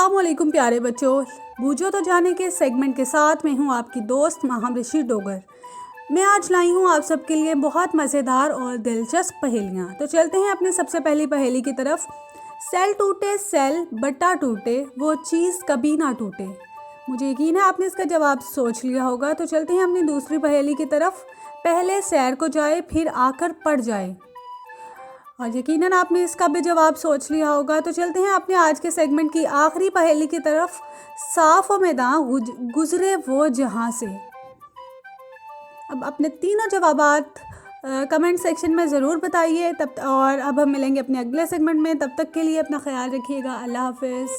अस्सलामुअलैकुम प्यारे बच्चों, बूझो तो जाने के सेगमेंट के साथ मैं हूँ आपकी दोस्त माहम रशीद डोगर। मैं आज लाई हूँ आप सबके लिए बहुत मज़ेदार और दिलचस्प पहेलियाँ। तो चलते हैं अपने सबसे पहली पहेली की तरफ। सेल टूटे सेल बट्टा टूटे, वो चीज़ कभी ना टूटे। मुझे यकीन है आपने इसका जवाब सोच लिया होगा। तो चलते हैं अपनी दूसरी पहेली की तरफ। पहले सैर को जाए फिर आकर पड़ जाए, और यकीनन आपने इसका भी जवाब सोच लिया होगा। तो चलते हैं अपने आज के सेगमेंट की आखिरी पहेली की तरफ। साफ मैदान गुजरे वो जहां से। अब अपने तीनों जवाबात कमेंट सेक्शन में ज़रूर बताइए। और अब हम मिलेंगे अपने अगले सेगमेंट में। तब तक के लिए अपना ख्याल रखिएगा। अल्लाह हाफिज़।